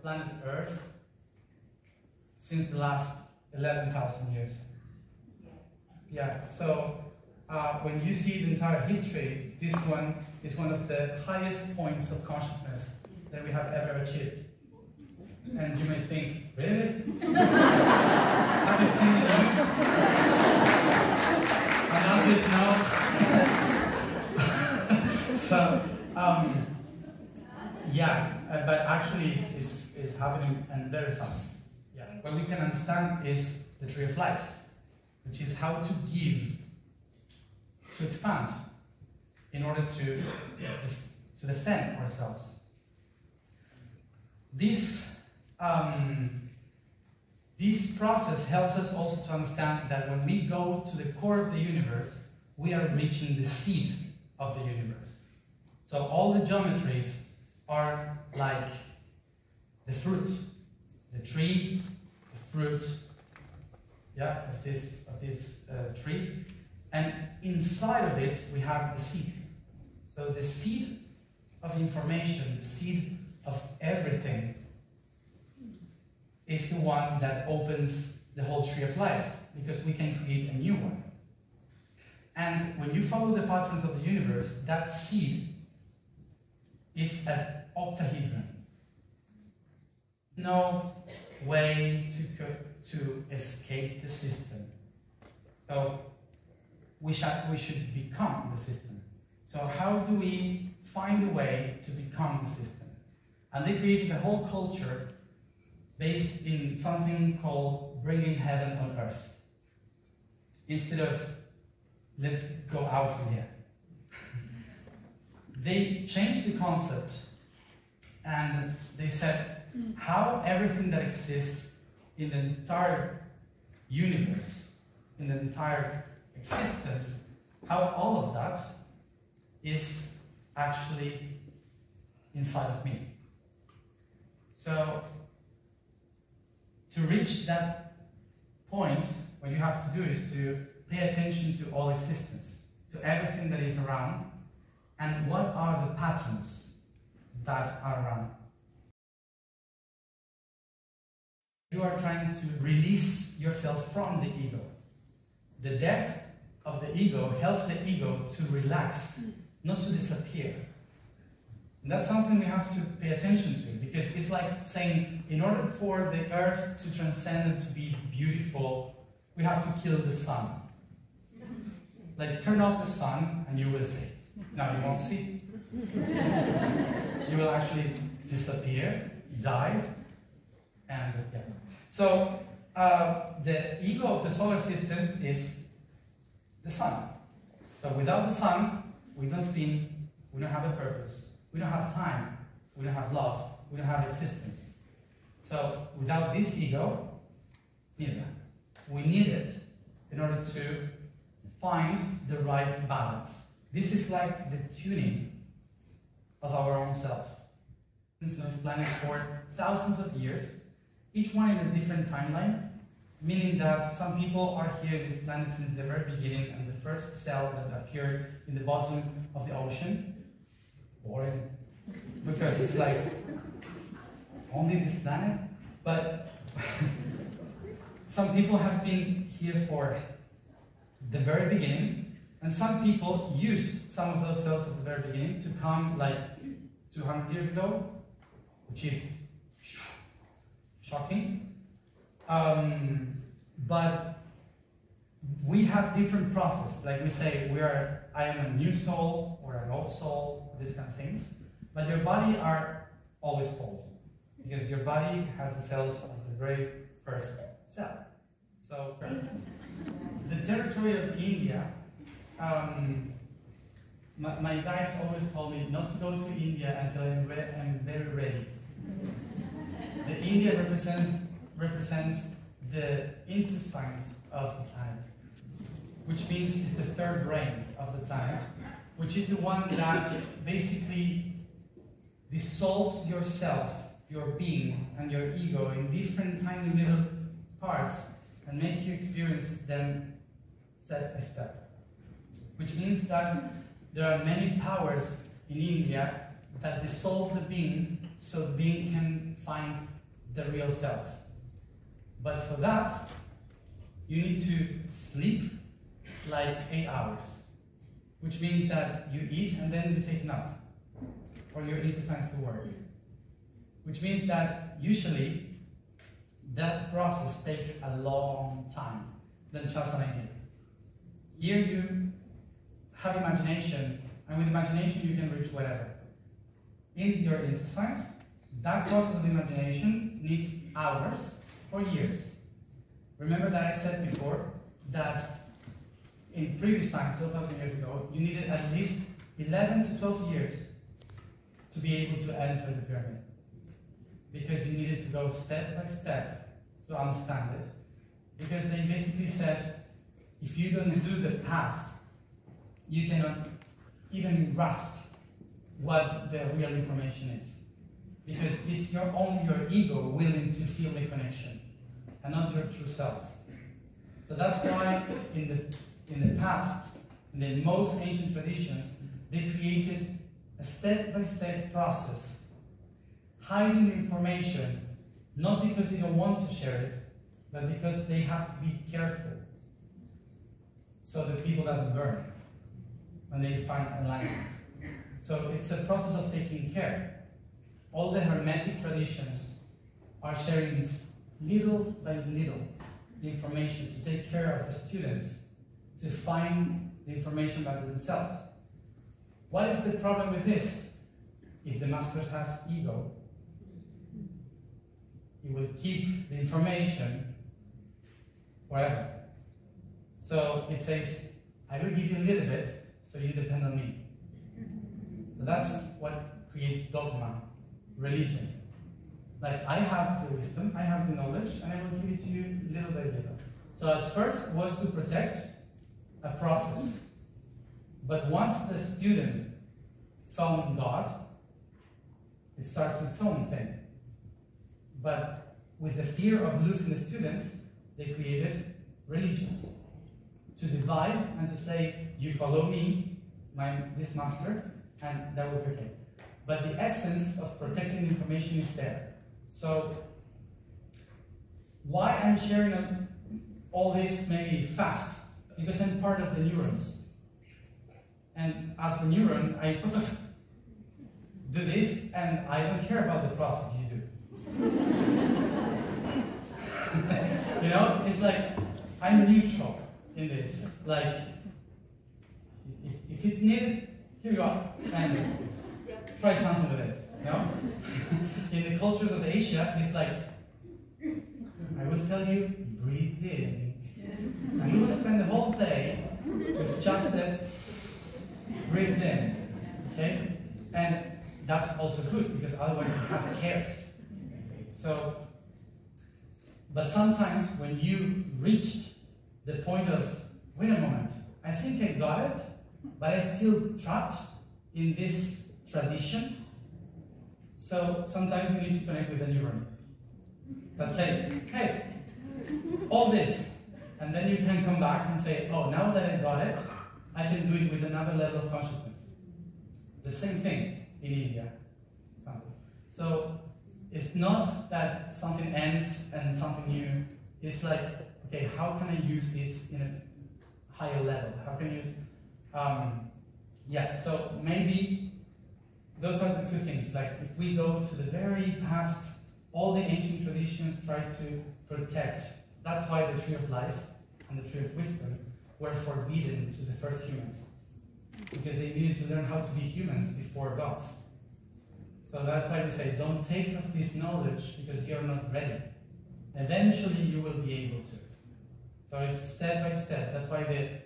planet Earth since the last 11,000 years. Yeah, so when you see the entire history, this one is one of the highest points of consciousness that we have ever achieved. And you may think, really? Have you seen the news? And answer is no. So, yeah, but actually it's happening and very fast. Yeah. What we can understand is the tree of life, which is how to give, to expand, in order to defend ourselves. This process helps us also to understand that when we go to the core of the universe, we are reaching the seed of the universe. So all the geometries are like the fruit, the tree, the fruit, yeah, of this tree, and inside of it we have the seed. So the seed of information, the seed of everything, is the one that opens the whole tree of life, because we can create a new one. And when you follow the patterns of the universe, that seed is an octahedron. No way to escape the system. So we should become the system. So how do we find a way to become the system? And they created a whole culture based in something called bringing heaven on earth. Instead of, let's go out from here. They changed the concept and they said how everything that exists in the entire universe, in the entire existence, how all of that is actually inside of me. So, to reach that point, what you have to do is to pay attention to all existence, to everything that is around, and what are the patterns that are around. You are trying to release yourself from the ego. The death of the ego helps the ego to relax, not to disappear. And that's something we have to pay attention to, because it's like saying, in order for the earth to transcend and to be beautiful, we have to kill the sun. Like, turn off the sun and you will see. Now you won't see. You will actually disappear, die, and yeah. So, the ego of the solar system is the sun. So without the sun, we don't spin, we don't have a purpose. We don't have time, we don't have love, we don't have existence. So without this ego, neither. We need it in order to find the right balance. This is like the tuning of our own self. Since this planet for thousands of years, each one in a different timeline, meaning that some people are here in this planet since the very beginning, and the first cell that appeared in the bottom of the ocean. Boring, because it's like only this planet, but some people have been here for the very beginning, and some people used some of those cells at the very beginning to come like 200 years ago, which is shocking. But we have different processes. Like we say, I am a new soul or an old soul, these kind of things. But your body are always old, because your body has the cells of the very first cell. So the territory of India, my guides always told me not to go to India until I'm very ready. The India represents the intestines of the planet, which means it's the third brain of the planet, which is the one that basically dissolves yourself, your being, and your ego in different tiny little parts and makes you experience them step by step. Which means that there are many powers in India that dissolve the being so the being can find the real self. But for that, you need to sleep like 8 hours, which means that you eat and then you take a nap for your intestines to work. Which means that usually that process takes a long time than just an idea. Here you have imagination, and with imagination you can reach whatever. In your intestines, that process of imagination needs hours or years. Remember that I said before that in previous times, 2,000 years ago, you needed at least 11 to 12 years to be able to enter the pyramid. Because you needed to go step by step to understand it. Because they basically said, if you don't do the path, you cannot even grasp what the real information is. Because it's only your ego willing to feel the connection, and not your true self. So that's why in the past, in the most ancient traditions, they created a step-by-step process, hiding the information, not because they don't want to share it, but because they have to be careful so that people doesn't burn when they find enlightenment. So it's a process of taking care. All the Hermetic traditions are sharing this little by little the information to take care of the students, to find the information about themselves. What is the problem with this? If the master has ego, he will keep the information forever. So it says, I will give you a little bit, so you depend on me. So that's what creates dogma, religion. Like, I have the wisdom, I have the knowledge, and I will give it to you little by little. So at first was to protect a process. But once the student found God, it starts its own thing. But with the fear of losing the students, they created religions to divide and to say, you follow me, this master, and that will be okay. But the essence of protecting information is there. So, why I'm sharing all this maybe fast? Because I'm part of the neurons. And as the neuron, I do this, and I don't care about the process you do. You know, it's like, I'm neutral in this. Like, if it's needed, here you are, and try something with it, you know? In the cultures of Asia, it's like, I will tell you, breathe in. And you will spend the whole day with just the breathe in, okay? And that's also good, because otherwise you have chaos. So, but sometimes when you reached the point of, wait a moment, I think I got it, but I'm still trapped in this tradition. So sometimes you need to connect with a neuron that says, hey, all this. And then you can come back and say, oh, now that I got it, I can do it with another level of consciousness. The same thing in India. So it's not that something ends and something new. It's like, okay, how can I use this in a higher level? How can I use yeah, so maybe those are the two things. Like, if we go to the very past, all the ancient traditions try to protect. That's why the tree of life and the tree of wisdom were forbidden to the first humans. Because they needed to learn how to be humans before gods. So that's why they say, don't take of this knowledge because you're not ready. Eventually you will be able to. So it's step by step. That's why the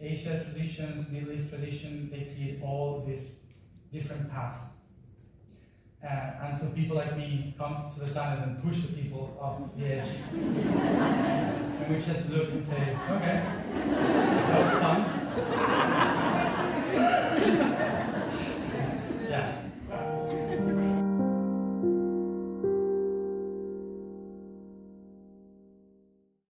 Asia traditions, Middle East tradition, they create all these different paths. And so people like me come to the planet and push the people off the edge. And we just look and say, okay, that was fun.